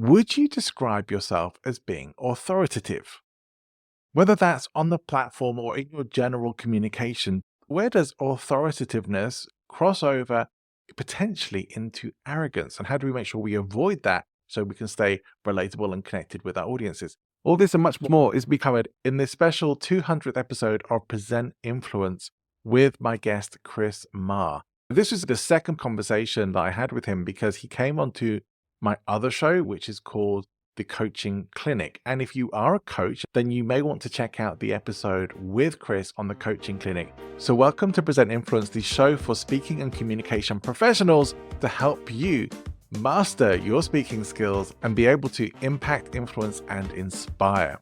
Would you describe yourself as being authoritative? Whether that's on the platform or in your general communication, where does authoritativeness cross over potentially into arrogance? And how do we make sure we avoid that so we can stay relatable and connected with our audiences? All this and much more is be covered in this special 200th episode of Present Influence with my guest, Chris Marr. This was the second conversation that I had with him because he came onto my other show, which is called The Coaching Clinic. And if you are a coach, then you may want to check out the episode with Chris on the Coaching Clinic. So welcome to Present Influence, the show for speaking and communication professionals to help you master your speaking skills and be able to impact, influence, and inspire.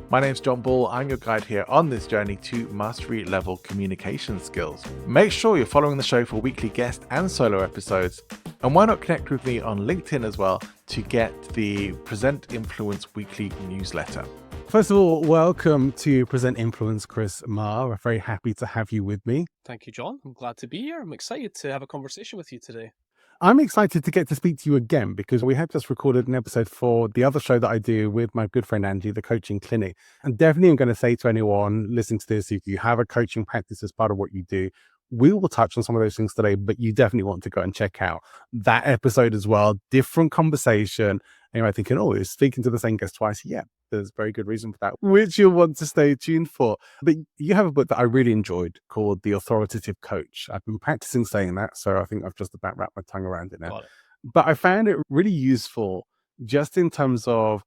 My name's John Ball. I'm your guide here on this journey to mastery level communication skills. Make sure you're following the show for weekly guest and solo episodes. And why not connect with me on LinkedIn as well to get the Present Influence weekly newsletter. First of all, welcome to Present Influence, Chris Marr. We're very happy to have you with me. Thank you, John. I'm glad to be here. I'm excited to have a conversation with you today. I'm excited to get to speak to you again because we have just recorded an episode for the other show that I do with my good friend Angie, the Coaching Clinic. And definitely I'm going to say to anyone listening to this, if you have a coaching practice as part of what you do, we will touch on some of those things today, but you definitely want to go and check out that episode as well. Different conversation. And you might thinking, oh, he's speaking to the same guest twice. Yeah, there's very good reason for that, which you'll want to stay tuned for. But you have a book that I really enjoyed called The Authoritative Coach. I've been practicing saying that, so I think I've just about wrapped my tongue around it now. But I found it really useful just in terms of,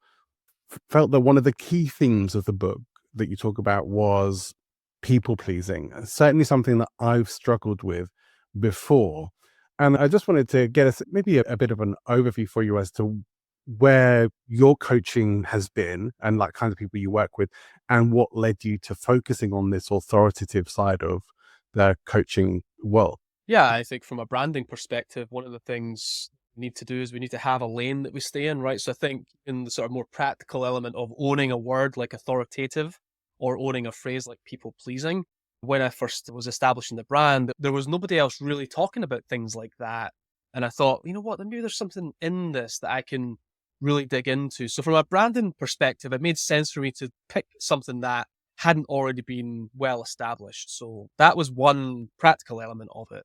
felt that one of the key themes of the book that you talk about was people pleasing. Certainly something that I've struggled with before. And I just wanted to get us maybe a bit of an overview for you as to where your coaching has been and like kinds of people you work with and what led you to focusing on this authoritative side of the coaching world. Yeah, I think from a branding perspective, one of the things we need to do is we need to have a lane that we stay in, right? So I think in the sort of more practical element of owning a word like authoritative or owning a phrase like people pleasing, when I first was establishing the brand, there was nobody else really talking about things like that. And I thought, you know what, maybe there's something in this that I can really dig into. So from a branding perspective, it made sense for me to pick something that hadn't already been well established. So that was one practical element of it.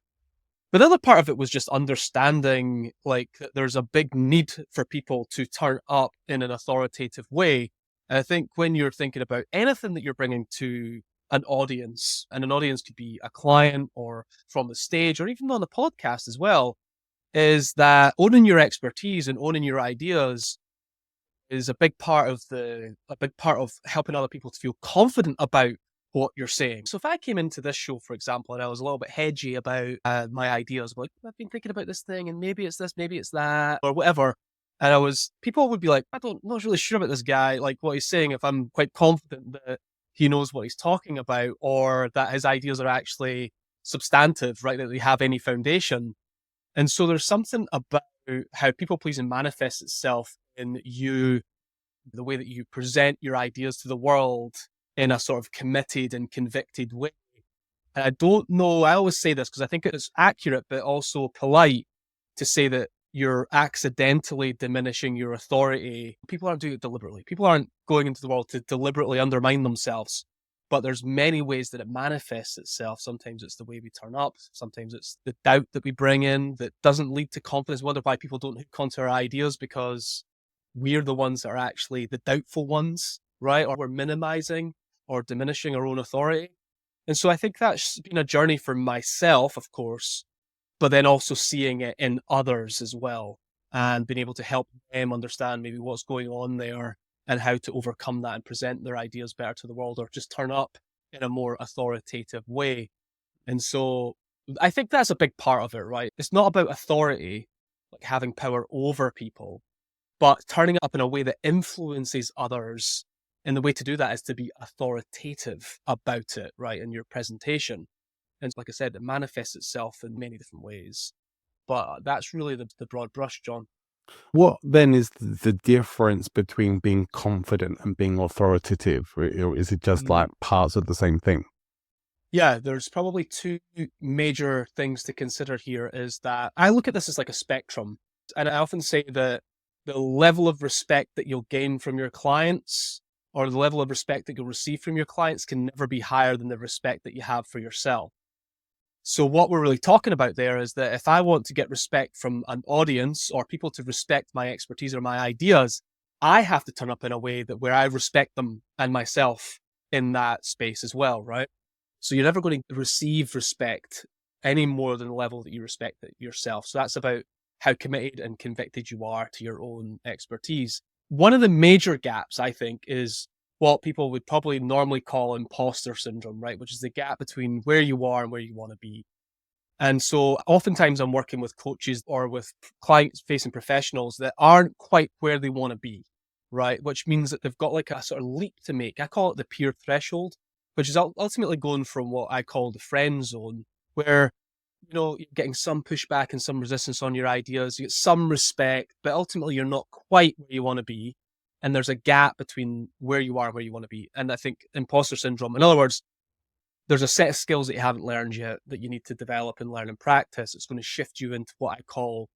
But the other part of it was just understanding like that there's a big need for people to turn up in an authoritative way. And I think when you're thinking about anything that you're bringing to an audience, and an audience could be a client or from the stage or even on a podcast as well, is that owning your expertise and owning your ideas is a big part of helping other people to feel confident about what you're saying. So if I came into this show, for example, and I was a little bit hedgy about my ideas, like I've been thinking about this thing and maybe it's this, maybe it's that, or whatever. And people would be like, I'm not really sure about this guy, like what he's saying, if I'm quite confident that he knows what he's talking about or that his ideas are actually substantive, right? That they have any foundation. And so there's something about how people pleasing manifests itself in you, the way that you present your ideas to the world in a sort of committed and convicted way. And I don't know, I always say this because I think it's accurate, but also polite to say that you're accidentally diminishing your authority. People aren't doing it deliberately. People aren't going into the world to deliberately undermine themselves. But there's many ways that it manifests itself. Sometimes it's the way we turn up. Sometimes it's the doubt that we bring in that doesn't lead to confidence. I wonder why people don't hook onto our ideas, because we're the ones that are actually the doubtful ones, right? Or we're minimizing or diminishing our own authority. And so I think that's been a journey for myself, of course, but then also seeing it in others as well and being able to help them understand maybe what's going on there and how to overcome that and present their ideas better to the world or just turn up in a more authoritative way. And so I think that's a big part of it, right? It's not about authority, like having power over people, but turning up in a way that influences others. And the way to do that is to be authoritative about it, right, in your presentation. And like I said, it manifests itself in many different ways. But that's really the broad brush, John. What then is the difference between being confident and being authoritative? Or is it just like parts of the same thing? Yeah, there's probably two major things to consider here is that I look at this as like a spectrum. And I often say that the level of respect that you'll gain from your clients or the level of respect that you'll receive from your clients can never be higher than the respect that you have for yourself. So what we're really talking about there is that if I want to get respect from an audience or people to respect my expertise or my ideas, I have to turn up in a way that where I respect them and myself in that space as well, right? So you're never going to receive respect any more than the level that you respect it yourself. So that's about how committed and convicted you are to your own expertise. One of the major gaps, I think, is what people would probably normally call imposter syndrome, right? Which is the gap between where you are and where you want to be. And so oftentimes I'm working with coaches or with client-facing professionals that aren't quite where they want to be, right? Which means that they've got like a sort of leap to make. I call it the peer threshold, which is ultimately going from what I call the friend zone, where, you know, you're getting some pushback and some resistance on your ideas, you get some respect, but ultimately you're not quite where you want to be. And there's a gap between where you are and where you want to be. And I think imposter syndrome, in other words, there's a set of skills that you haven't learned yet that you need to develop and learn and practice. It's going to shift you into what I call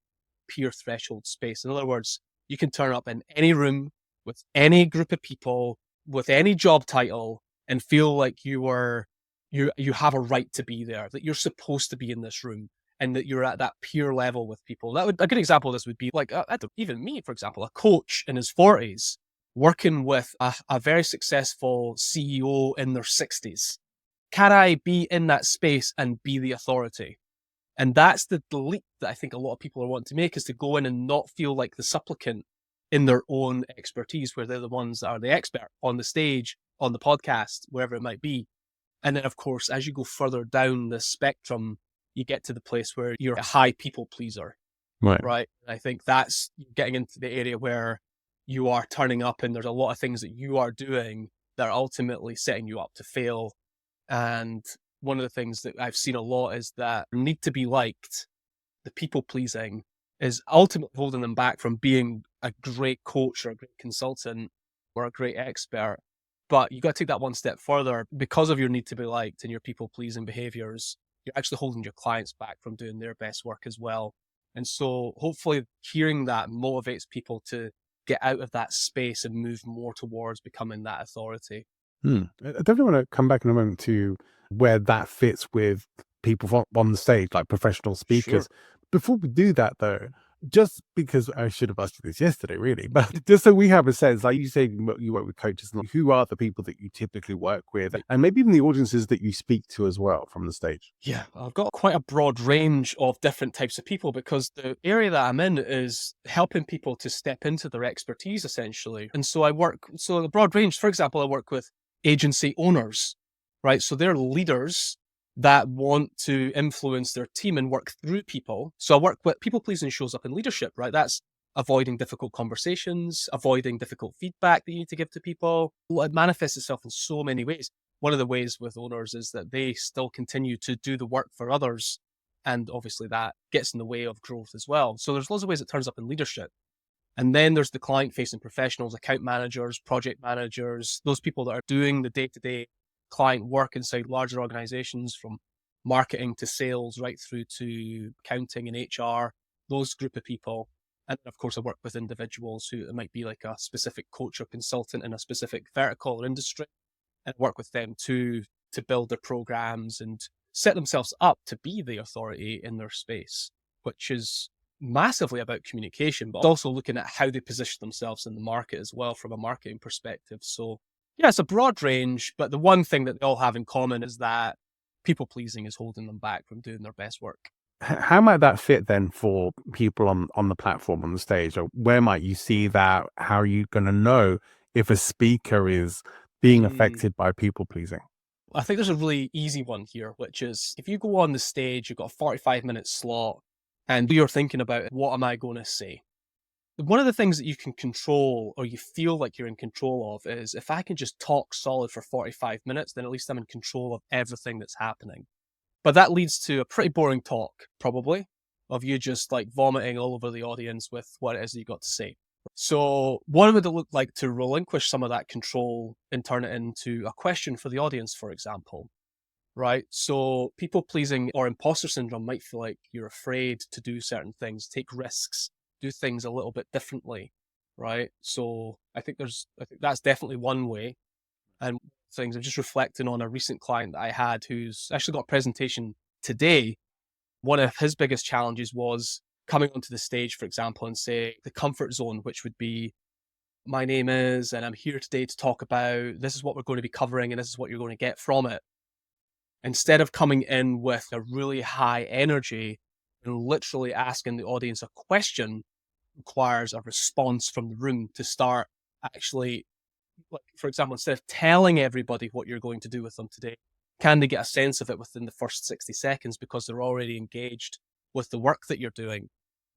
peer threshold space. In other words, you can turn up in any room with any group of people, with any job title, and feel like you have a right to be there, that you're supposed to be in this room, and that you're at that peer level with people. That would a good example of this would be like even me, for example, a coach in his 40s working with a very successful CEO in their 60s. Can I be in that space and be the authority? And that's the leap that I think a lot of people are wanting to make, is to go in and not feel like the supplicant in their own expertise, where they're the ones that are the expert on the stage, on the podcast, wherever it might be. And then, of course, as you go further down the spectrum, you get to the place where you're a high people pleaser, right? I think that's getting into the area where you are turning up and there's a lot of things that you are doing that are ultimately setting you up to fail. And one of the things that I've seen a lot is that need to be liked, the people pleasing, is ultimately holding them back from being a great coach or a great consultant or a great expert. But you got to take that one step further. Because of your need to be liked and your people pleasing behaviors, you're actually holding your clients back from doing their best work as well. And so hopefully hearing that motivates people to get out of that space and move more towards becoming that authority. I definitely want to come back in a moment to where that fits with people on the stage, like professional speakers. Sure. Before we do that, though, just because I should have asked you this yesterday, really, but just so we have a sense, like you say, you work with coaches, and who are the people that you typically work with, and maybe even the audiences that you speak to as well from the stage? Yeah, I've got quite a broad range of different types of people, because the area that I'm in is helping people to step into their expertise, essentially. And so a broad range. For example, I work with agency owners, right? So they're leaders that want to influence their team and work through people. So I work with people pleasing shows up in leadership, right? That's avoiding difficult conversations, avoiding difficult feedback that you need to give to people. It manifests itself in so many ways. One of the ways with owners is that they still continue to do the work for others. And obviously that gets in the way of growth as well. So there's lots of ways it turns up in leadership. And then there's the client-facing professionals, account managers, project managers, those people that are doing the day-to-day client work inside larger organizations, from marketing to sales, right through to accounting and HR, those group of people. And of course, I work with individuals who might be like a specific coach or consultant in a specific vertical or industry, and work with them to build their programs and set themselves up to be the authority in their space, which is massively about communication, but also looking at how they position themselves in the market as well from a marketing perspective. So yeah, it's a broad range, but the one thing that they all have in common is that people pleasing is holding them back from doing their best work. How might that fit then for people on the platform, on the stage? Or where might you see that? How are you going to know if a speaker is being affected by people pleasing? I think there's a really easy one here, which is if you go on the stage, you've got a 45-minute slot, and you're thinking about, what am I going to say? One of the things that you can control, or you feel like you're in control of, is if I can just talk solid for 45 minutes, then at least I'm in control of everything that's happening. But that leads to a pretty boring talk, probably, of you just like vomiting all over the audience with what it is that you got to say. So what would it look like to relinquish some of that control and turn it into a question for the audience, for example? Right? So people pleasing or imposter syndrome might feel like you're afraid to do certain things, take risks, do things a little bit differently. right? So I think that's definitely one way. And things I'm just reflecting on a recent client that I had who's actually got a presentation today. One of his biggest challenges was coming onto the stage, for example, and say the comfort zone, which would be, my name is, and I'm here today to talk about, this is what we're going to be covering, and this is what you're going to get from it. Instead of coming in with a really high energy and literally asking the audience a question requires a response from the room to start actually, like, for example, instead of telling everybody what you're going to do with them today, can they get a sense of it within the first 60 seconds because they're already engaged with the work that you're doing?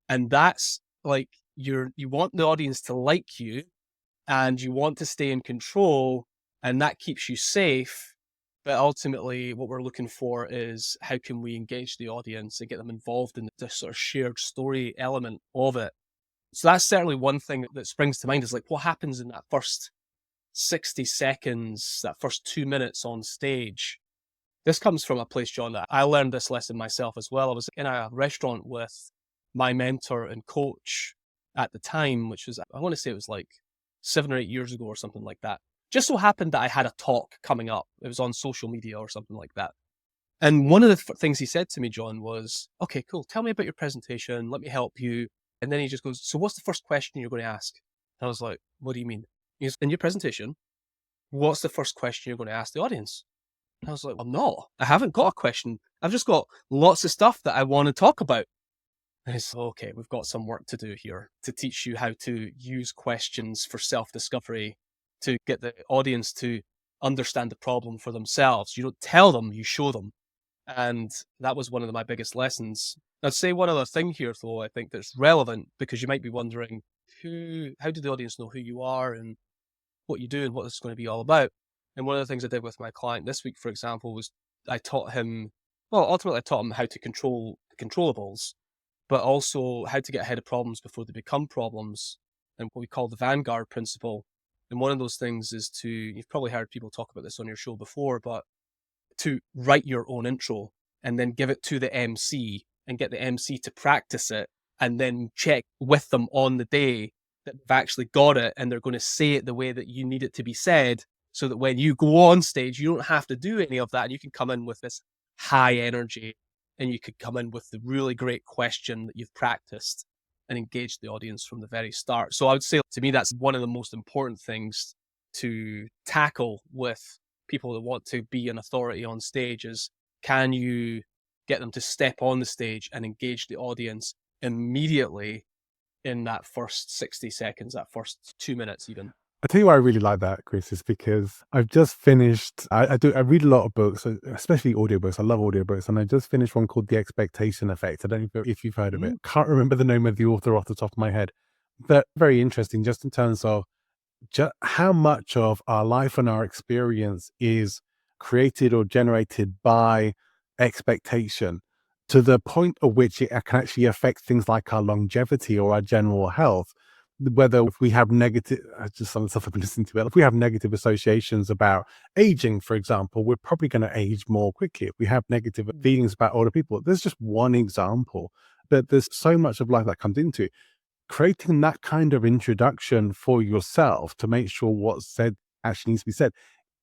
And that's like, you want the audience to like you and you want to stay in control, and that keeps you safe. But ultimately, what we're looking for is how can we engage the audience and get them involved in the sort of shared story element of it. So that's certainly one thing that springs to mind, is like, what happens in that first 60 seconds, that first 2 minutes on stage. This comes from a place, John, that I learned this lesson myself as well. I was in a restaurant with my mentor and coach at the time, which was, I want to say it was like 7 or 8 years ago or something like that. Just so happened that I had a talk coming up. It was on social media or something like that. And one of the things he said to me, John, was, okay, cool. Tell me about your presentation. Let me help you. And then he just goes, so what's the first question you're going to ask? And I was like, what do you mean? He goes, in your presentation, what's the first question you're going to ask the audience? And I was like, well, no, I haven't got a question. I've just got lots of stuff that I want to talk about. And it's okay, we've got some work to do here to teach you how to use questions for self-discovery, to get the audience to understand the problem for themselves. You don't tell them, you show them. And that was one of my biggest lessons. I'd say one other thing here, though, I think that's relevant, because you might be wondering, how did the audience know who you are and what you do and what this is going to be all about? And one of the things I did with my client this week, for example, was ultimately I taught him how to control the controllables, but also how to get ahead of problems before they become problems, and what we call the Vanguard principle. And one of those things is you've probably heard people talk about this on your show before, but to write your own intro and then give it to the MC and get the MC to practice it, and then check with them on the day that they've actually got it and they're going to say it the way that you need it to be said, so that when you go on stage, you don't have to do any of that. And you can come in with this high energy, and you could come in with the really great question that you've practiced and engage the audience from the very start. So I would say, to me, that's one of the most important things to tackle with people that want to be an authority on stage is, can you get them to step on the stage and engage the audience immediately in that first 60 seconds, that first 2 minutes even? I tell you why I really like that, Chris, is because I've just finished. I read a lot of books, especially audiobooks. I love audiobooks, and I just finished one called The Expectation Effect. I don't know if you've heard of it. Can't remember the name of the author off the top of my head, but very interesting, just in terms of how much of our life and our experience is created or generated by expectation, to the point at which it can actually affect things like our longevity or our general health. Whether if we have negative, just some of the stuff I've been listening to, if we have negative associations about aging, for example, we're probably going to age more quickly. If we have negative feelings about older people, there's just one example, but there's so much of life that comes into it. Creating that kind of introduction for yourself to make sure what's said actually needs to be said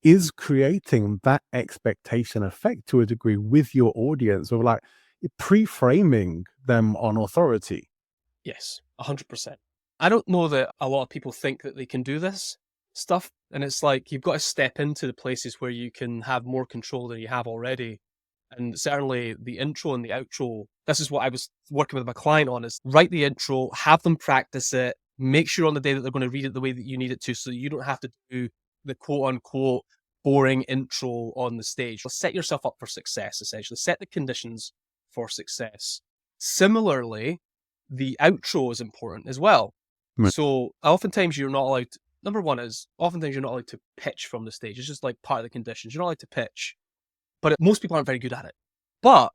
is creating that expectation effect to a degree with your audience, or like pre-framing them on authority. Yes, 100%. I don't know that a lot of people think that they can do this stuff. And it's like, you've got to step into the places where you can have more control than you have already. And certainly the intro and the outro, this is what I was working with my client on, is write the intro, have them practice it, make sure on the day that they're going to read it the way that you need it to, so you don't have to do the quote unquote boring intro on the stage. Set yourself up for success, essentially. Set the conditions for success. Similarly, the outro is important as well. Right. So oftentimes you're not allowed to, number one is, oftentimes you're not allowed to pitch from the stage. It's just like part of the conditions. You're not allowed to pitch. But most people aren't very good at it. But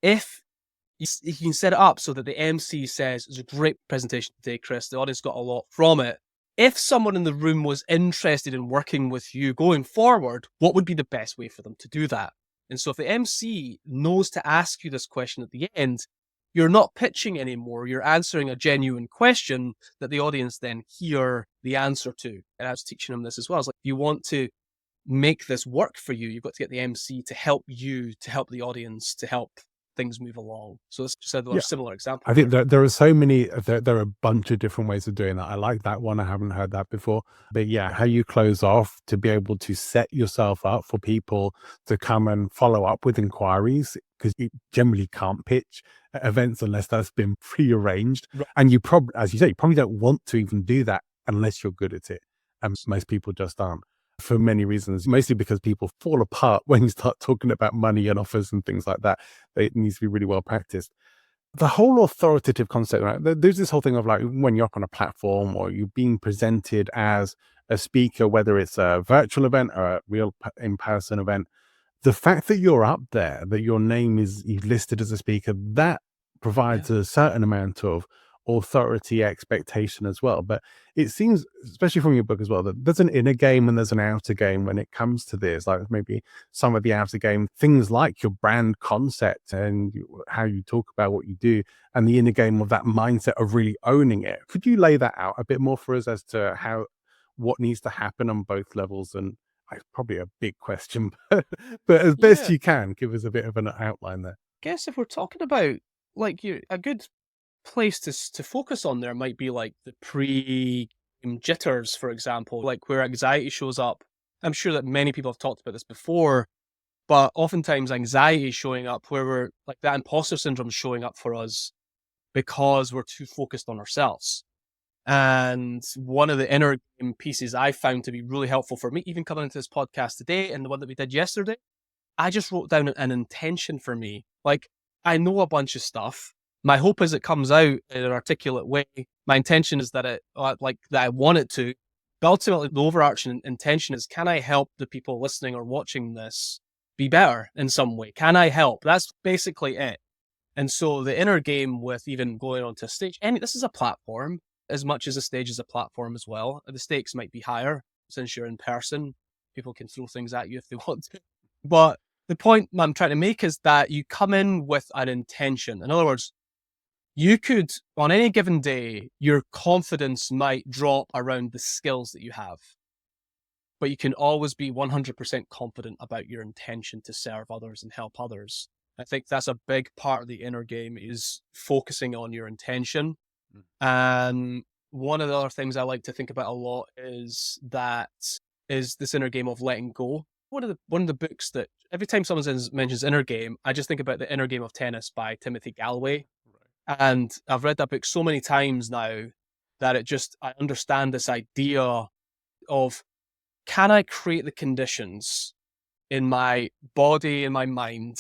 if you can set it up so that the MC says, it's a great presentation today, Chris, the audience got a lot from it. If someone in the room was interested in working with you going forward, what would be the best way for them to do that? And so if the MC knows to ask you this question at the end, you're not pitching anymore. You're answering a genuine question that the audience then hear the answer to. And I was teaching them this as well. It's like, you want to make this work for you, you've got to get the MC to help you, to help the audience, to help things move along. So that's just a similar example. I think there are so many, there are a bunch of different ways of doing that. I like that one. I haven't heard that before. But yeah, how you close off to be able to set yourself up for people to come and follow up with inquiries, because you generally can't pitch at events unless that's been prearranged. Right. And you probably, as you say, you probably don't want to even do that unless you're good at it. And most people just aren't, for many reasons, mostly because people fall apart when you start talking about money and offers and things like that. It needs to be really well practiced. The whole authoritative concept, right? There's this whole thing of like, when you're up on a platform or you're being presented as a speaker, whether it's a virtual event or a real in-person event, the fact that you're up there, that your name is listed as a speaker, that provides a certain amount of authority expectation as well. But it seems, especially from your book as well, that there's an inner game and there's an outer game when it comes to this. Like maybe some of the outer game, things like your brand concept and how you talk about what you do, and the inner game of that mindset of really owning it. Could you lay that out a bit more for us as to what needs to happen on both levels? And it's probably a big question, but as best you can, give us a bit of an outline there. I guess if we're talking about like a good place to focus on there might be like the jitters, for example, like where anxiety shows up. I'm sure that many people have talked about this before, but oftentimes anxiety is showing up where we're like that imposter syndrome is showing up for us because we're too focused on ourselves. And one of the inner game pieces I found to be really helpful for me, even coming into this podcast today and the one that we did yesterday, I just wrote down an intention for me. Like, I know a bunch of stuff. My hope is it comes out in an articulate way. My intention is that that I want it to. But ultimately, the overarching intention is, can I help the people listening or watching this be better in some way? Can I help? That's basically it. And so the inner game with even going onto a stage, and this is a platform as much as a stage is a platform as well. The stakes might be higher since you're in person. People can throw things at you if they want to. But the point I'm trying to make is that you come in with an intention. In other words, you could, on any given day, your confidence might drop around the skills that you have. But you can always be 100% confident about your intention to serve others and help others. I think that's a big part of the inner game, is focusing on your intention. And one of the other things I like to think about a lot is this inner game of letting go. One of the books that every time someone mentions inner game, I just think about The Inner Game of Tennis by Timothy Galloway. Right. And I've read that book so many times now that I understand this idea of, can I create the conditions in my body and my mind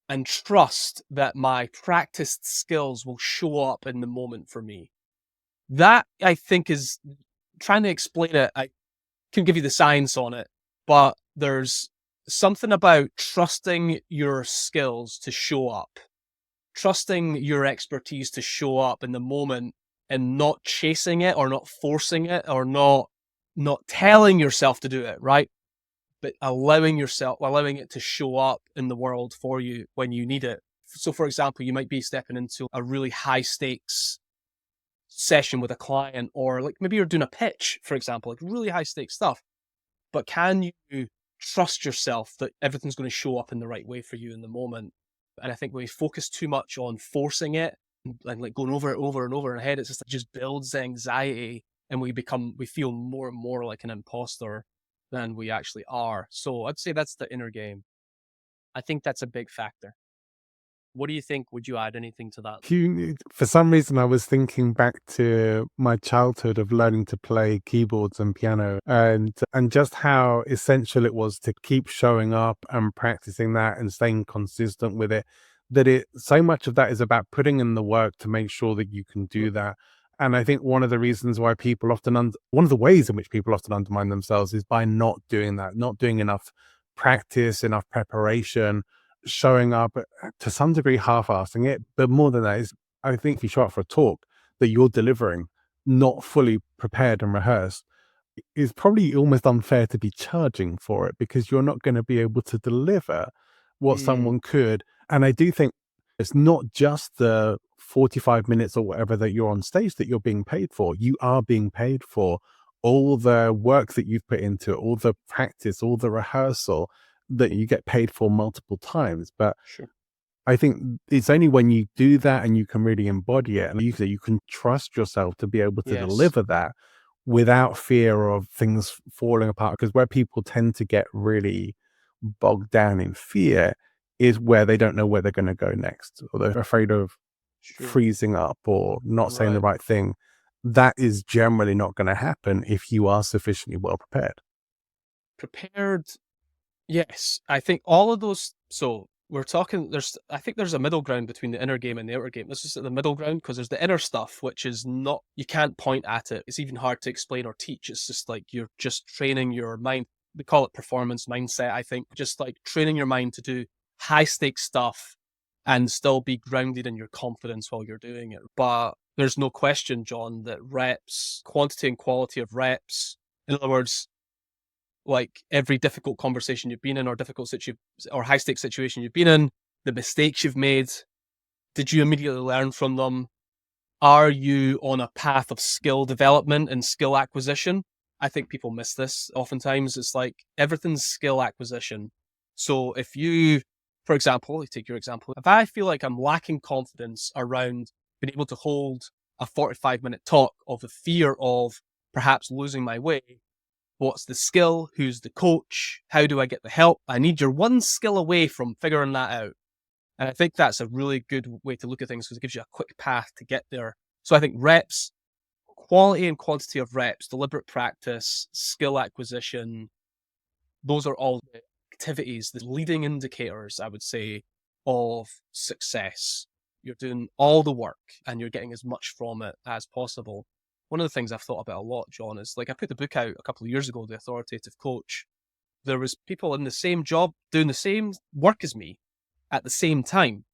and trust that my practiced skills will show up in the moment for me? That, I think, is trying to explain it. I can give you the science on it, but there's something about trusting your skills to show up, trusting your expertise to show up in the moment, and not chasing it or not forcing it or not telling yourself to do it, right? But allowing it to show up in the world for you when you need it. So for example, you might be stepping into a really high stakes session with a client, or like maybe you're doing a pitch, for example, like really high stakes stuff. But can you trust yourself that everything's going to show up in the right way for you in the moment? And I think when we focus too much on forcing it and like going over it over and over in our head, it just builds anxiety, and we feel more and more like an imposter than we actually are. So I'd say that's the inner game. I think that's a big factor. What do you think? Would you add anything to that? For some reason, I was thinking back to my childhood of learning to play keyboards and piano, and just how essential it was to keep showing up and practicing that and staying consistent with it. So much of that is about putting in the work to make sure that you can do that. And I think one of the reasons why one of the ways in which people often undermine themselves is by not doing that, not doing enough practice, enough preparation, showing up to some degree half-assing it. But more than that is, I think if you show up for a talk that you're delivering not fully prepared and rehearsed, is probably almost unfair to be charging for it, because you're not going to be able to deliver what someone could. And I do think It's not just the 45 minutes or whatever that you're on stage that you're being paid for. You are being paid for all the work that you've put into it, all the practice, all the rehearsal that you get paid for multiple times. But Sure. I think it's only when you do that and you can really embody it and you can trust yourself to be able to Yes. deliver that without fear of things falling apart. Because where people tend to get really bogged down in fear is where they don't know where they're going to go next, or they're afraid of Sure. freezing up or not saying the Right. right thing. That is generally not going to happen if you are sufficiently well prepared. Prepared. Yes, I think all of those. So we're talking. I think there's a middle ground between the inner game and the outer game. Let's just at the middle ground, because there's the inner stuff, which is not. You can't point at it. It's even hard to explain or teach. It's just like you're just training your mind. We call it performance mindset. I think just like training your mind to do high stakes stuff and still be grounded in your confidence while you're doing it. But there's no question, John, that reps, quantity and quality of reps. In other words, like every difficult conversation you've been in or or high stakes situation you've been in, the mistakes you've made, did you immediately learn from them? Are you on a path of skill development and skill acquisition? I think people miss this. Oftentimes it's like everything's skill acquisition. So if you, for example, take your example, if I feel like I'm lacking confidence around being able to hold a 45-minute talk of the fear of perhaps losing my way, what's the skill? Who's the coach? How do I get the help? I need your one skill away from figuring that out. And I think that's a really good way to look at things because it gives you a quick path to get there. So I think reps, quality and quantity of reps, deliberate practice, skill acquisition, those are all the activities, the leading indicators, I would say, of success. You're doing all the work and you're getting as much from it as possible. One of the things I've thought about a lot, John, is like I put the book out a couple of years ago, The Authoritative Coach. There was people in the same job doing the same work as me at the same time,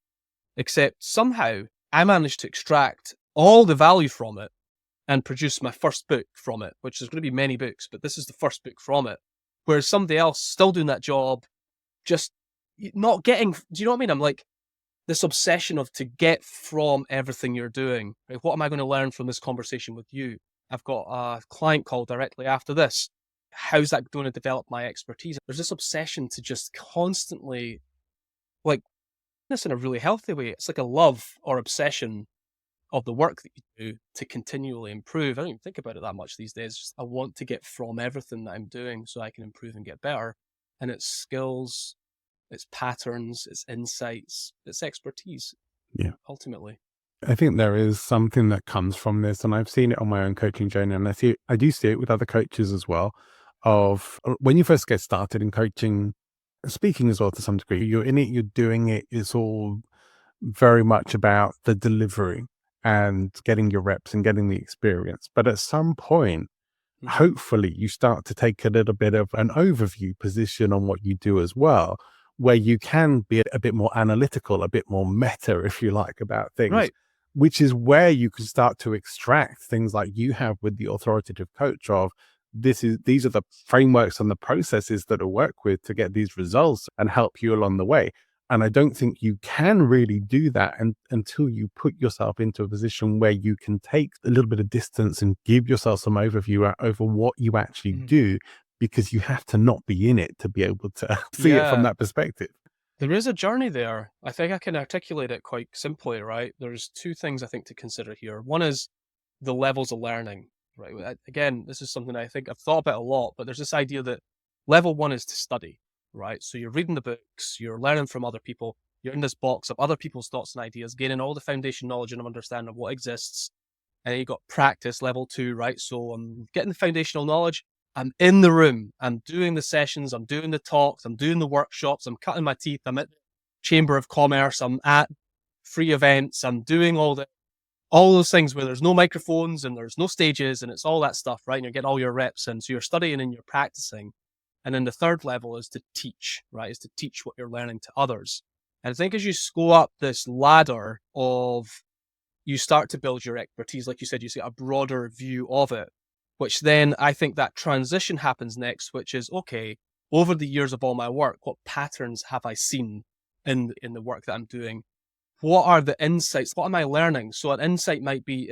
except somehow I managed to extract all the value from it and produce my first book from it, which there's going to be many books, but this is the first book from it. Whereas somebody else still doing that job, just not getting, do you know what I mean? I'm like, this obsession of to get from everything you're doing. Right? What am I going to learn from this conversation with you? I've got a client call directly after this. How's that going to develop my expertise? There's this obsession to just constantly, like, this in a really healthy way. It's like a love or obsession of the work that you do to continually improve. I don't even think about it that much these days. Just, I want to get from everything that I'm doing so I can improve and get better. And it's skills, it's patterns, it's insights, it's expertise. Yeah. Ultimately. I think there is something that comes from this, and I've seen it on my own coaching journey, and I do see it with other coaches as well. Of when you first get started in coaching, speaking as well to some degree, you're in it, you're doing it. It's all very much about the delivery and getting your reps and getting the experience. But at some point, hopefully you start to take a little bit of an overview position on what you do as well, where you can be a bit more analytical, a bit more meta, if you like, about things, Right. which is where you can start to extract things like you have with the authoritative coach of these are the frameworks and the processes that I work with to get these results and help you along the way. And I don't think you can really do that until you put yourself into a position where you can take a little bit of distance and give yourself some overview over what you actually do, because you have to not be in it to be able to see it from that perspective. There is a journey there. I think I can articulate it quite simply, right? There's two things I think to consider here. One is the levels of learning, right? Again, this is something I think I've thought about a lot, but there's this idea that level one is to study, right? So you're reading the books, you're learning from other people, you're in this box of other people's thoughts and ideas, gaining all the foundation knowledge and understanding of what exists. And then you got practice, level two, right? So I'm getting the foundational knowledge. I'm in the room. I'm doing the sessions. I'm doing the talks. I'm doing the workshops. I'm cutting my teeth. I'm at the Chamber of Commerce. I'm at free events. I'm doing all those things where there's no microphones and there's no stages and it's all that stuff, right? And you're getting all your reps in. So you're studying and you're practicing. And then the third level is to teach, right? Is to teach what you're learning to others. And I think as you go up this ladder of, you start to build your expertise, like you said, you see a broader view of it, which then I think that transition happens next, which is, okay, over the years of all my work, what patterns have I seen in the work that I'm doing? what are the insights? What am I learning? So an insight might be,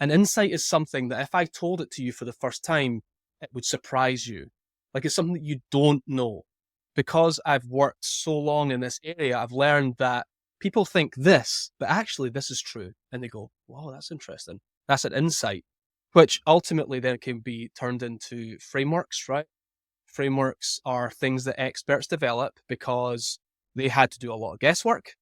an insight is something that if I told it to you for the first time, it would surprise you. Like it's something that you don't know. Because I've worked so long in this area, I've learned that people think this, but actually this is true. And they go, wow, that's interesting. That's an insight, which ultimately then can be turned into frameworks, right? Frameworks are things that experts develop because they had to do a lot of guesswork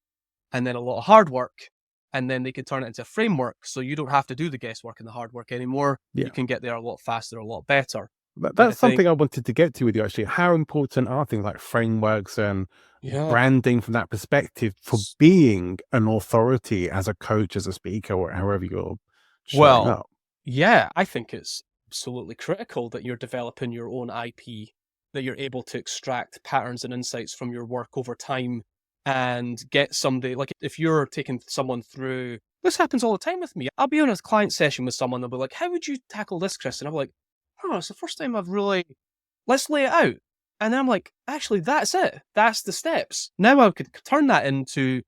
and then a lot of hard work. And then they can turn it into a framework. So you don't have to do the guesswork and the hard work anymore. Yeah. You can get there a lot faster, a lot better. That's something I wanted to get to with you, actually. How important are things like frameworks and branding from that perspective for being an authority as a coach, as a speaker, or however you're showing up? Yeah, I think it's absolutely critical that you're developing your own IP, that you're able to extract patterns and insights from your work over time and get somebody, like if you're taking someone through, this happens all the time with me. I'll be on a client session with someone, they'll be like, how would you tackle this, Chris? And I'm like, oh, it's the first time I've really, let's lay it out. And then I'm like, actually, that's it. That's the steps. Now I could turn that into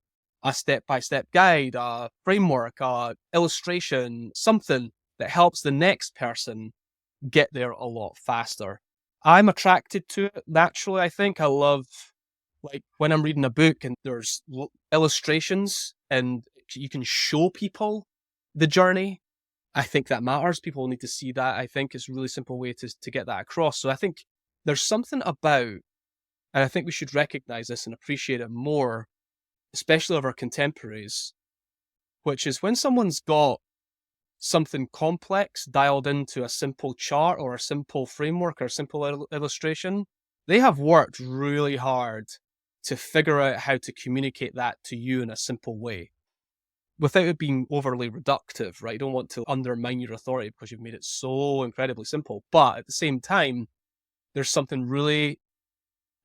a step-by-step guide, a framework, a illustration, something that helps the next person get there a lot faster. I'm attracted to it naturally. I think I love, like when I'm reading a book and there's illustrations and you can show people the journey. I think that matters. People need to see that. I think it's a really simple way to get that across. So I think there's something about, and I think we should recognize this and appreciate it more, especially of our contemporaries, which is when someone's got something complex dialed into a simple chart or a simple framework or a simple illustration, they have worked really hard to figure out how to communicate that to you in a simple way without it being overly reductive, right? You don't want to undermine your authority because you've made it so incredibly simple. But at the same time, there's something really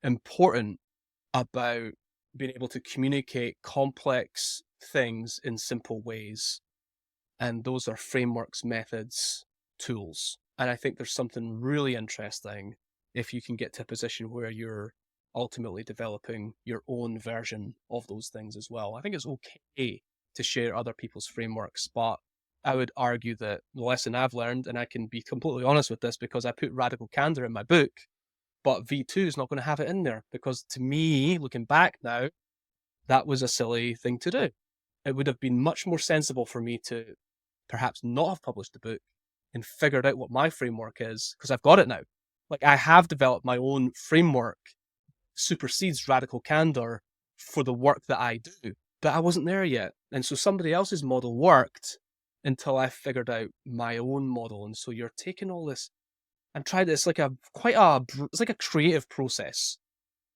important about being able to communicate complex things in simple ways. And those are frameworks, methods, tools. And I think there's something really interesting if you can get to a position where you're ultimately developing your own version of those things as well. I think it's okay to share other people's frameworks, but I would argue that the lesson I've learned, and I can be completely honest with this because I put radical candor in my book, but V2 is not going to have it in there because to me, looking back now, that was a silly thing to do. It would have been much more sensible for me to perhaps not have published the book and figured out what my framework is, because I've got it now. Like I have developed my own framework, supersedes radical candor for the work that I do, but I wasn't there yet. And so somebody else's model worked until I figured out my own model. And so you're taking all this and tried it's like it's like a creative process,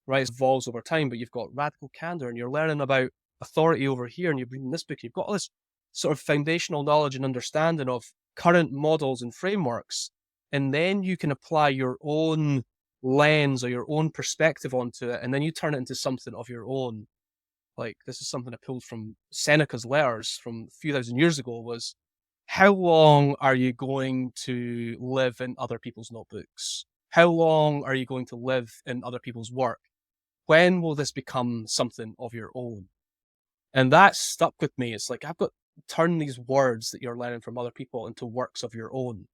right? It evolves over time, but you've got radical candor and you're learning about authority over here and you're reading this book, you've got all this sort of foundational knowledge and understanding of current models and frameworks. And then you can apply your own lens or your own perspective onto it. And then you turn it into something of your own. Like this is something I pulled from Seneca's letters from a few thousand years ago was, how long are you going to live in other people's notebooks? How long are you going to live in other people's work? When will this become something of your own? And that stuck with me. It's like, I've got to turn these words that you're learning from other people into works of your own.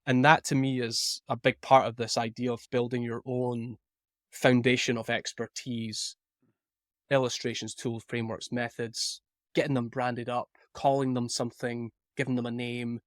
And that to me is a big part of this idea of building your own foundation of expertise, illustrations, tools, frameworks, methods, getting them branded up, calling them something, giving them a name,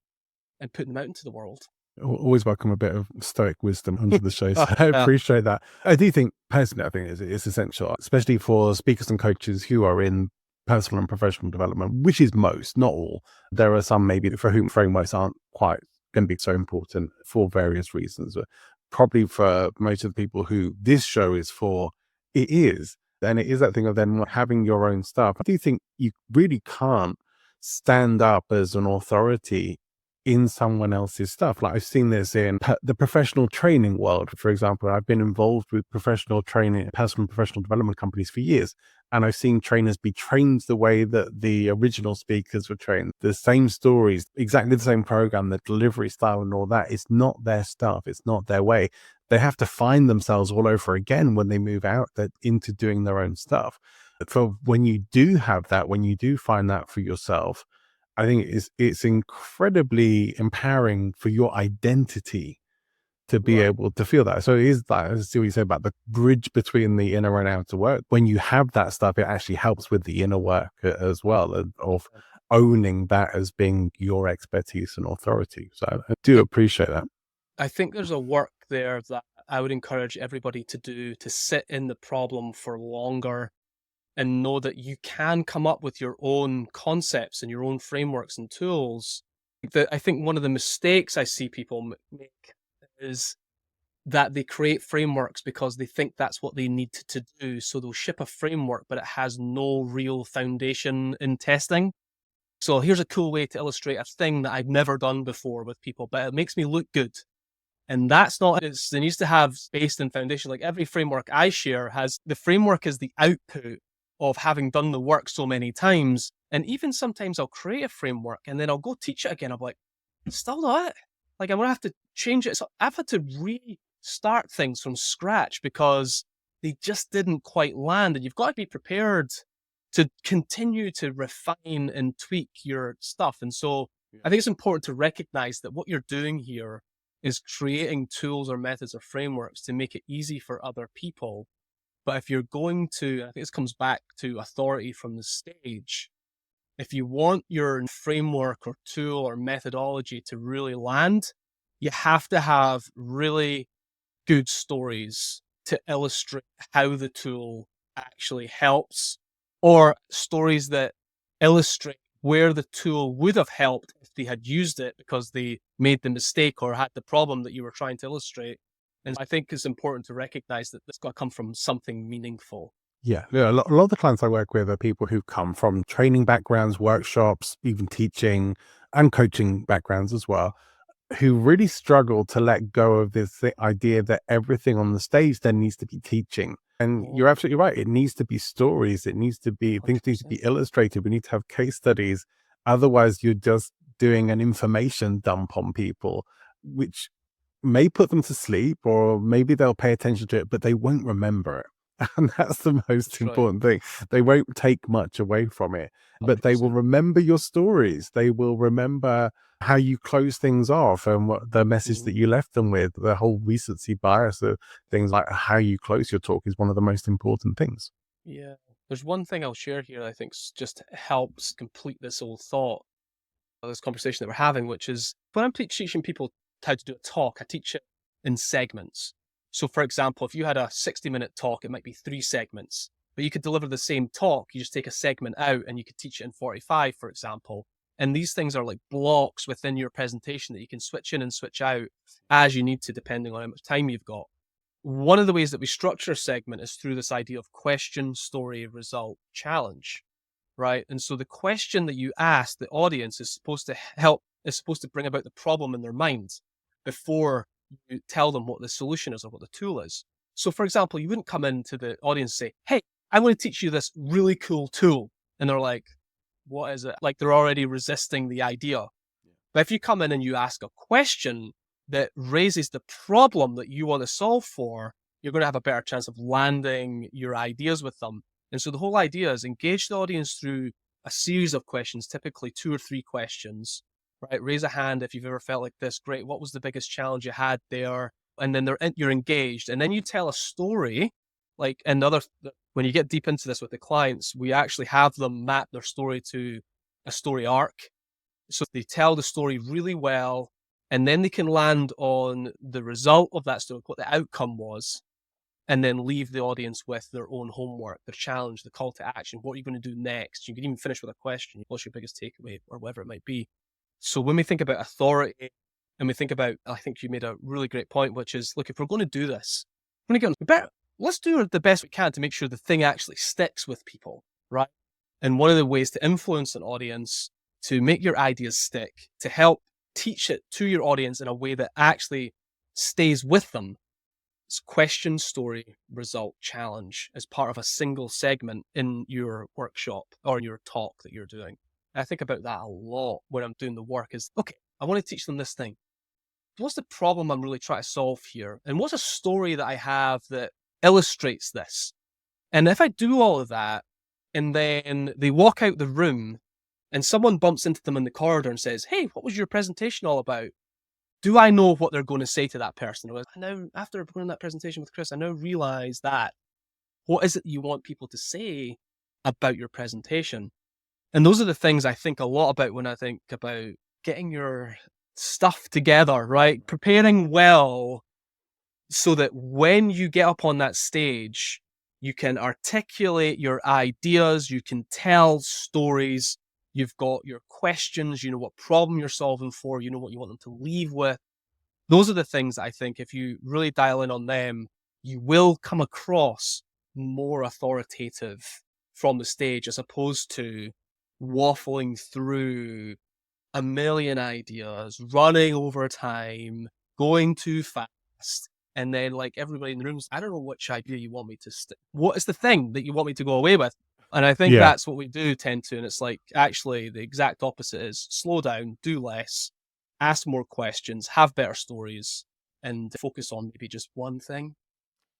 and putting them out into the world. Always welcome a bit of stoic wisdom onto the show. So I appreciate that. I do think, personally, I think it's essential, especially for speakers and coaches who are in personal and professional development, which is most, not all. There are some maybe for whom frameworks aren't quite going to be so important for various reasons. But probably for most of the people who this show is for, it is. And it is that thing of then having your own stuff. I do think you really can't stand up as an authority in someone else's stuff. Like I've seen this in the professional training world, for example. I've been involved with professional training, personal and professional development companies for years. And I've seen trainers be trained the way that the original speakers were trained. The same stories, exactly the same program, the delivery style and all that. It's not their stuff. It's not their way. They have to find themselves all over again when they move out into doing their own stuff. For when you do have that, when you do find that for yourself, I think it's incredibly empowering for your identity to be Right. able to feel that. So it is that, I see what you said about the bridge between the inner and outer work. When you have that stuff, it actually helps with the inner work as well, of owning that as being your expertise and authority. So I do appreciate that. I think there's a work there that I would encourage everybody to do, to sit in the problem for longer and know that you can come up with your own concepts and your own frameworks and tools. I think one of the mistakes I see people make is that they create frameworks because they think that's what they need to do. So they'll ship a framework, but it has no real foundation in testing. So here's a cool way to illustrate a thing that I've never done before with people, but it makes me look good. And that's not, it needs to have based in foundation. Like every framework I share has, the framework is the output of having done the work so many times. And even sometimes I'll create a framework and then I'll go teach it again. I'm like, still not it. Like I'm gonna have to change it. So I've had to restart things from scratch because they just didn't quite land. And you've got to be prepared to continue to refine and tweak your stuff. And so I think it's important to recognize that what you're doing here is creating tools or methods or frameworks to make it easy for other people. But if you're going to, I think this comes back to authority from the stage, if you want your framework or tool or methodology to really land, you have to have really good stories to illustrate how the tool actually helps, or stories that illustrate where the tool would have helped if they had used it because they made the mistake or had the problem that you were trying to illustrate. And I think it's important to recognize that it's got to come from something meaningful. Yeah, a lot of the clients I work with are people who come from training backgrounds, workshops, even teaching and coaching backgrounds as well, who really struggle to let go of this idea that everything on the stage then needs to be teaching. And Oh, you're absolutely right. It needs to be stories. It needs to be, things need to be 100%. illustrated. We need to have case studies. Otherwise, you're just doing an information dump on people, which may put them to sleep, or maybe they'll pay attention to it, but they won't remember it. And that's the most That's right. important thing. They won't take much away from it, but they will 100%. remember your stories. They will remember how you close things off and what the message that you left them with. The whole recency bias of things, like how you close your talk, is one of the most important things. Yeah. There's one thing I'll share here that I think just helps complete this whole thought, this conversation that we're having, which is when I'm teaching people how to do a talk, I teach it in segments. So, for example, if you had a 60-minute talk, it might be 3 segments, but you could deliver the same talk. You just take a segment out and you could teach it in 45, for example. And these things are like blocks within your presentation that you can switch in and switch out as you need to, depending on how much time you've got. One of the ways that we structure a segment is through this idea of question, story, result, challenge, right? And so the question that you ask the audience is supposed to bring about the problem in their minds before you tell them what the solution is or what the tool is. So, for example, you wouldn't come into the audience and say, "Hey, I want to teach you this really cool tool." And they're like, "What is it?" Like they're already resisting the idea. But if you come in and you ask a question that raises the problem that you want to solve for, you're going to have a better chance of landing your ideas with them. And so the whole idea is engage the audience through a series of questions, typically 2 or 3 questions, right? Raise a hand if you've ever felt like this. Great. What was the biggest challenge you had there? And then you're engaged. And then you tell a story, like another, when you get deep into this with the clients, we actually have them map their story to a story arc. So they tell the story really well, and then they can land on the result of that story, what the outcome was, and then leave the audience with their own homework, their challenge, the call to action. What are you going to do next? You can even finish with a question. What's your biggest takeaway, or whatever it might be? So when we think about authority, and we think about, I think you made a really great point, which is, look, if we're going to do this, we're going to get, let's do the best we can to make sure the thing actually sticks with people, right? And one of the ways to influence an audience, to make your ideas stick, to help teach it to your audience in a way that actually stays with them, is question, story, result, challenge as part of a single segment in your workshop or your talk that you're doing. I think about that a lot when I'm doing the work is, okay, I want to teach them this thing. What's the problem I'm really trying to solve here? And what's a story that I have that illustrates this? And if I do all of that, and then they walk out the room and someone bumps into them in the corridor and says, "Hey, what was your presentation all about?" Do I know what they're going to say to that person? Or, now, after going on that presentation with Chris, I now realize that what is it you want people to say about your presentation? And those are the things I think a lot about when I think about getting your stuff together, right? Preparing well so that when you get up on that stage, you can articulate your ideas, you can tell stories, you've got your questions, you know what problem you're solving for, you know what you want them to leave with. Those are the things that I think if you really dial in on them, you will come across more authoritative from the stage as opposed to waffling through a million ideas, running over time, going too fast, and then like everybody in the room's, I don't know which idea you want me to what is the thing that you want me to go away with? And I think Yeah. that's what we do tend to, and it's like actually the exact opposite is slow down, do less, ask more questions, have better stories, and focus on maybe just one thing.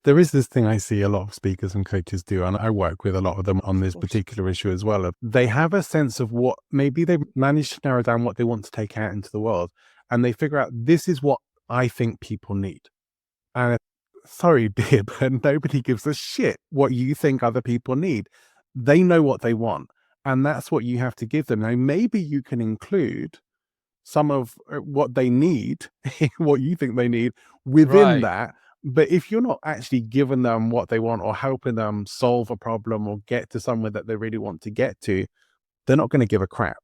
There is this thing I see a lot of speakers and coaches do, and I work with a lot of them on this particular issue as well. They have a sense of what maybe they managed to narrow down what they want to take out into the world, and they figure out this is what I think people need. And sorry, dear, but nobody gives a shit what you think other people need. They know what they want, and that's what you have to give them. Now, maybe you can include some of what they need, what you think they need within Right. that. But if you're not actually giving them what they want or helping them solve a problem or get to somewhere that they really want to get to, they're not going to give a crap.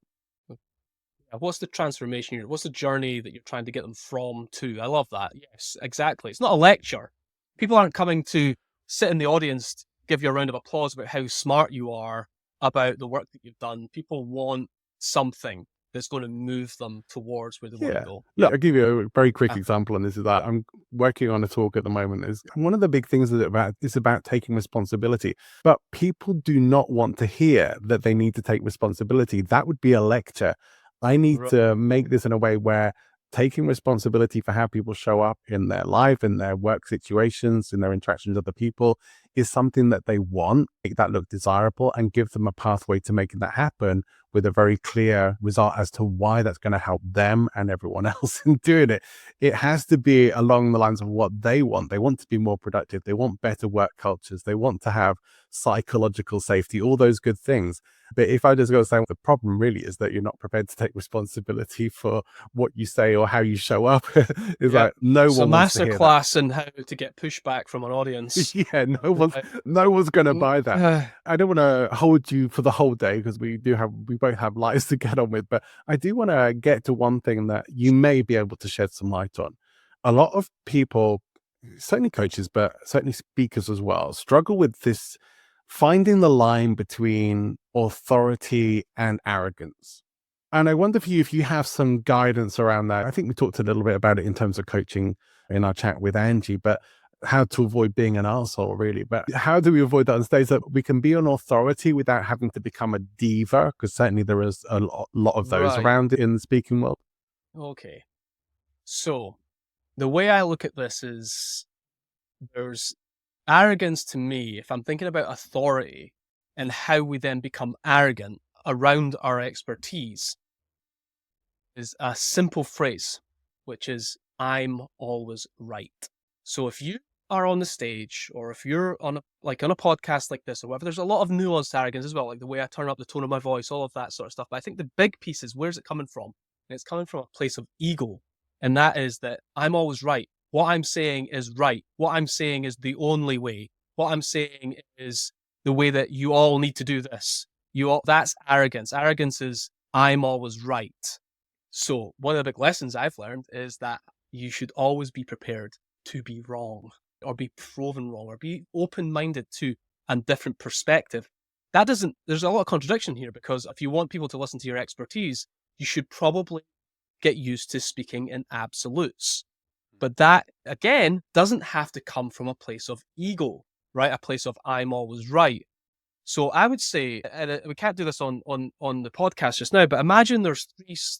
What's the transformation what's the journey that you're trying to get them from to? I love that. Yes, exactly. It's not a lecture. People aren't coming to sit in the audience, give you a round of applause about how smart you are about the work that you've done. People want something that's going to move them towards where they want to Yeah. go. Look, I'll give you a very quick Ah, example on this is that I'm working on a talk at the moment. Is one of the big things is about taking responsibility. But people do not want to hear that they need to take responsibility. That would be a lecture. I need right. to make this in a way where taking responsibility for how people show up in their life, in their work situations, in their interactions with other people is something that they want, make that look desirable and give them a pathway to making that happen with a very clear result as to why that's going to help them and everyone else in doing it. It has to be along the lines of what they want. They want to be more productive. They want better work cultures. They want to have psychological safety, all those good things. But if I just go say the problem really is that you're not prepared to take responsibility for what you say or how you show up, is Yeah. like no It's a one wants to hear that. masterclass in how to get pushback from an audience. Yeah, no one's gonna buy that. Uh, I don't want to hold you for the whole day because we both have lives to get on with, but I do want to get to one thing that you may be able to shed some light on. A lot of people, certainly coaches, but certainly speakers as well, struggle with this finding the line between authority and arrogance. And I wonder for you if you have some guidance around that. I think we talked a little bit about it in terms of coaching in our chat with Angie, but how to avoid being an arsehole, really. But how do we avoid that on stage that we can be an authority without having to become a diva? Because certainly there is a lot of those right. around in the speaking world. Okay. So the way I look at this is there's arrogance to me, if I'm thinking about authority and how we then become arrogant around our expertise, is a simple phrase, which is, I'm always right. So if you are on the stage or if you're on on a podcast like this or whatever, there's a lot of nuanced arrogance as well, like the way I turn up the tone of my voice, all of that sort of stuff. But I think the big piece is where's it coming from? And it's coming from a place of ego. And that is that I'm always right. What I'm saying is right. What I'm saying is the only way. What I'm saying is the way that you all need to do this. That's arrogance. Arrogance is I'm always right. So one of the big lessons I've learned is that you should always be prepared to be wrong or be proven wrong or be open-minded to a different perspective. There's a lot of contradiction here because if you want people to listen to your expertise, you should probably get used to speaking in absolutes. But that, again, doesn't have to come from a place of ego, right? A place of I'm always right. So I would say, and we can't do this on the podcast just now, but imagine there's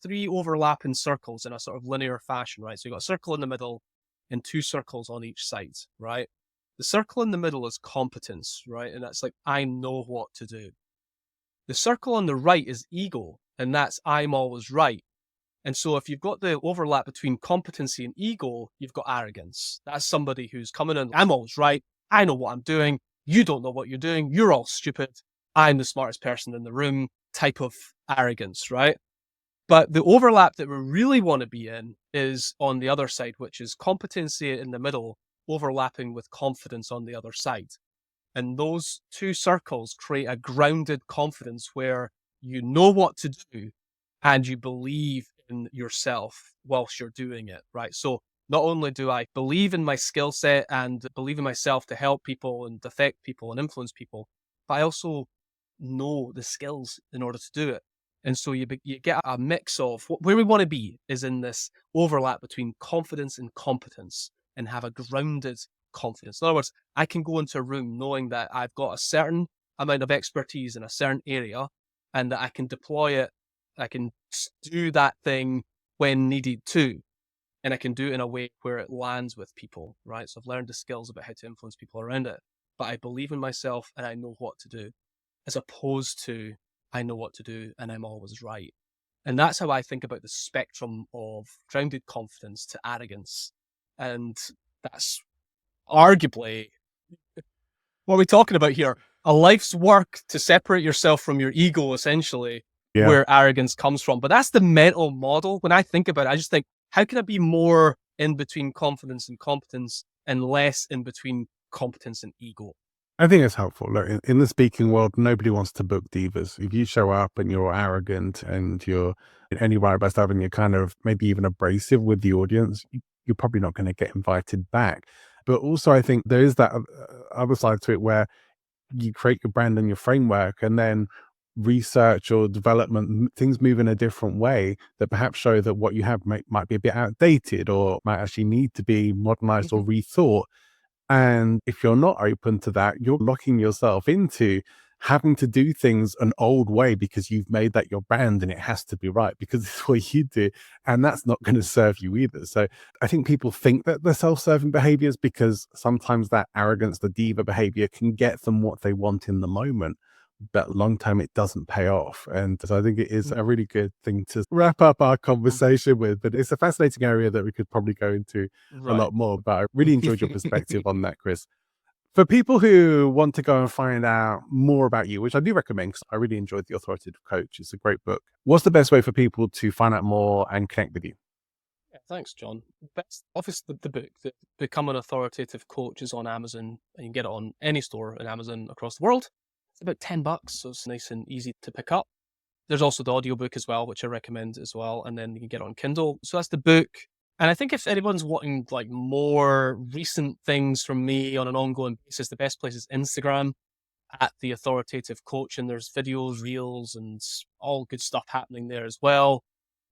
three overlapping circles in a sort of linear fashion, right? So you've got a circle in the middle and two circles on each side, right? The circle in the middle is competence, right? And that's like, I know what to do. The circle on the right is ego, and that's I'm always right. And so if you've got the overlap between competency and ego, you've got arrogance. That's somebody who's coming in, I'm always right. I know what I'm doing. You don't know what you're doing. You're all stupid. I'm the smartest person in the room type of arrogance, right? But the overlap that we really want to be in is on the other side, which is competency in the middle, overlapping with confidence on the other side. And those two circles create a grounded confidence where you know what to do and you believe in yourself whilst you're doing it, right? So not only do I believe in my skill set and believe in myself to help people and affect people and influence people, but I also know the skills in order to do it. And so you get a mix of where we want to be is in this overlap between confidence and competence and have a grounded confidence. In other words, I can go into a room knowing that I've got a certain amount of expertise in a certain area and that I can deploy it. I can do that thing when needed to, and I can do it in a way where it lands with people, right? So I've learned the skills about how to influence people around it, but I believe in myself and I know what to do, as opposed to I know what to do and I'm always right. And that's how I think about the spectrum of grounded confidence to arrogance. And that's arguably, what are we talking about here? A life's work to separate yourself from your ego, essentially, where arrogance comes from. But that's the mental model. When I think about it, I just think, how can I be more in between confidence and competence and less in between competence and ego? I think it's helpful. Look, in the speaking world, nobody wants to book divas. If you show up and you're arrogant and you're any right about stuff and you're kind of maybe even abrasive with the audience, you're probably not going to get invited back. But also, I think there is that other side to it where you create your brand and your framework, and then research or development, things move in a different way that perhaps show that what you have might be a bit outdated or might actually need to be modernized or rethought. And if you're not open to that, you're locking yourself into having to do things an old way because you've made that your brand and it has to be right because it's what you do. And that's not going to serve you either. So I think people think that they're self-serving behaviors because sometimes that arrogance, the diva behavior can get them what they want in the moment. But long term, it doesn't pay off. And so I think it is a really good thing to wrap up our conversation with. But it's a fascinating area that we could probably go into a lot more. But I really enjoyed your perspective on that, Chris. For people who want to go and find out more about you, which I do recommend because I really enjoyed The Authoritative Coach, it's a great book. What's the best way for people to find out more and connect with you? Yeah, thanks, John. Obviously, the book, the Become An Authoritative Coach, is on Amazon, and you can get it on any store in Amazon across the world. It's about $10, so it's nice and easy to pick up. There's also the audiobook as well, which I recommend as well, and then you can get it on Kindle. So that's the book. And I think if anyone's wanting like more recent things from me on an ongoing basis, the best place is Instagram at The Authoritative Coach, and there's videos, reels, and all good stuff happening there as well.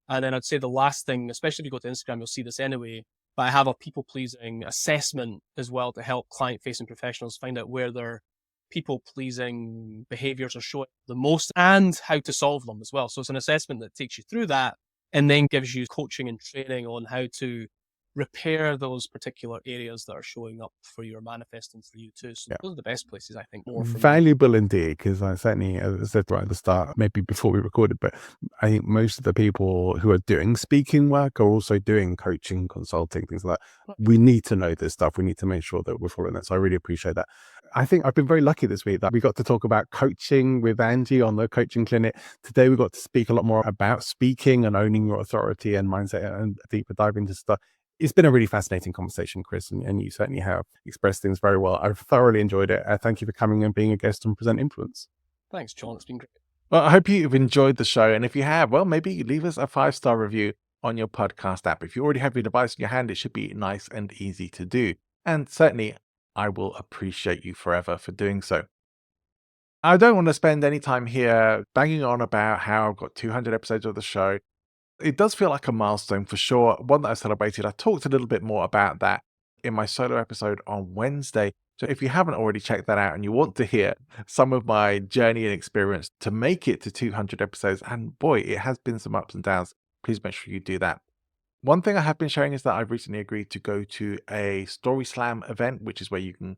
And then I'd say the last thing, especially if you go to Instagram, you'll see this anyway, but I have a people-pleasing assessment as well to help client-facing professionals find out where their people-pleasing behaviors are showing the most and how to solve them as well. So it's an assessment that takes you through that and then gives you coaching and training on how to repair those particular areas that are showing up for you or manifesting for you too. So those are the best places, I think, more for me. Valuable indeed, because I certainly, as I said right at the start, maybe before we recorded, but I think most of the people who are doing speaking work are also doing coaching, consulting, things like that. We need to know this stuff. We need to make sure that we're following that. So I really appreciate that. I think I've been very lucky this week that we got to talk about coaching with Angie on the coaching clinic. Today, we got to speak a lot more about speaking and owning your authority and mindset and a deeper dive into stuff. It's been a really fascinating conversation, Chris, and you certainly have expressed things very well. I've thoroughly enjoyed it. Thank you for coming and being a guest on Present Influence. Thanks, John. It's been great. Well, I hope you've enjoyed the show. And if you have, well, maybe leave us a 5-star review on your podcast app. If you already have your device in your hand, it should be nice and easy to do. And certainly, I will appreciate you forever for doing so. I don't want to spend any time here banging on about how I've got 200 episodes of the show. It does feel like a milestone for sure, one that I celebrated. I talked a little bit more about that in my solo episode on Wednesday. So if you haven't already checked that out and you want to hear some of my journey and experience to make it to 200 episodes, and boy, it has been some ups and downs, please make sure you do that. One thing I have been sharing is that I've recently agreed to go to a Story Slam event, which is where you can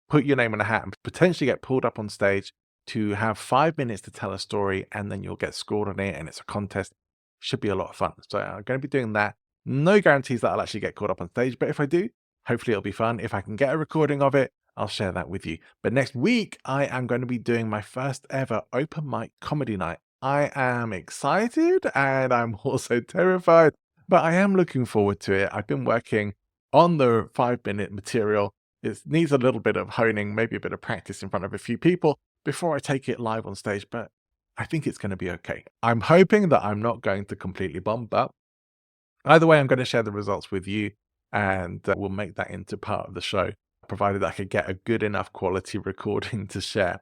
put your name in a hat and potentially get pulled up on stage to have 5 minutes to tell a story, and then you'll get scored on it, and it's a contest. Should be a lot of fun. So I'm going to be doing that. No guarantees that I'll actually get caught up on stage, but if I do, hopefully it'll be fun. If I can get a recording of it, I'll share that with you. But next week, I am going to be doing my first ever open mic comedy night. I am excited and I'm also terrified, but I am looking forward to it. I've been working on the 5-minute material. It needs a little bit of honing, maybe a bit of practice in front of a few people before I take it live on stage, but I think it's going to be okay. I'm hoping that I'm not going to completely bomb, but either way, I'm going to share the results with you, and we'll make that into part of the show, provided I could get a good enough quality recording to share.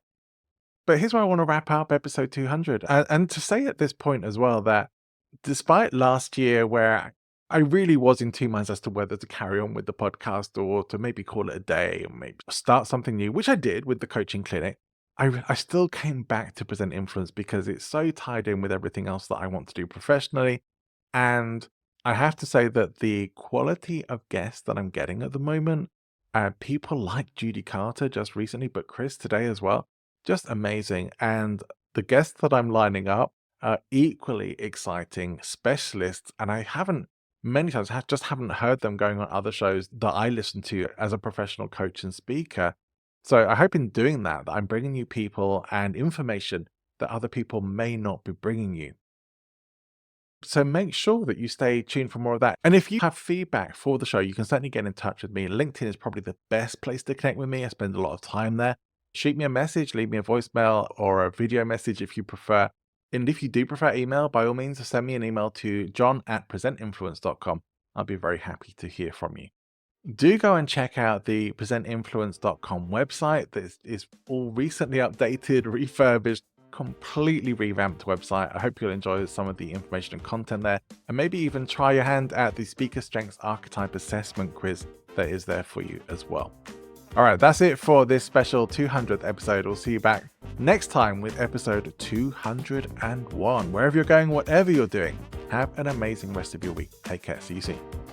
But here's where I want to wrap up episode 200. And to say at this point as well that despite last year where I really was in two minds as to whether to carry on with the podcast or to maybe call it a day or maybe start something new, which I did with the coaching clinic, I still came back to Present Influence because it's so tied in with everything else that I want to do professionally. And I have to say that the quality of guests that I'm getting at the moment, people like Judy Carter just recently, but Chris today as well, just amazing. And the guests that I'm lining up are equally exciting specialists. And I haven't many times, just haven't heard them going on other shows that I listen to as a professional coach and speaker. So I hope in doing that I'm bringing you people and information that other people may not be bringing you. So make sure that you stay tuned for more of that. And if you have feedback for the show, you can certainly get in touch with me. LinkedIn is probably the best place to connect with me. I spend a lot of time there. Shoot me a message, leave me a voicemail or a video message if you prefer. And if you do prefer email, by all means, send me an email to john@presentinfluence.com. I'll be very happy to hear from you. Do go and check out the presentinfluence.com website. This is all recently updated, refurbished, completely revamped website. I hope you'll enjoy some of the information and content there, and maybe even try your hand at the Speaker Strengths Archetype Assessment quiz that is there for you as well. All right, that's it for this special 200th episode. We'll see you back next time with episode 201. Wherever you're going, whatever you're doing, have an amazing rest of your week. Take care. See you soon.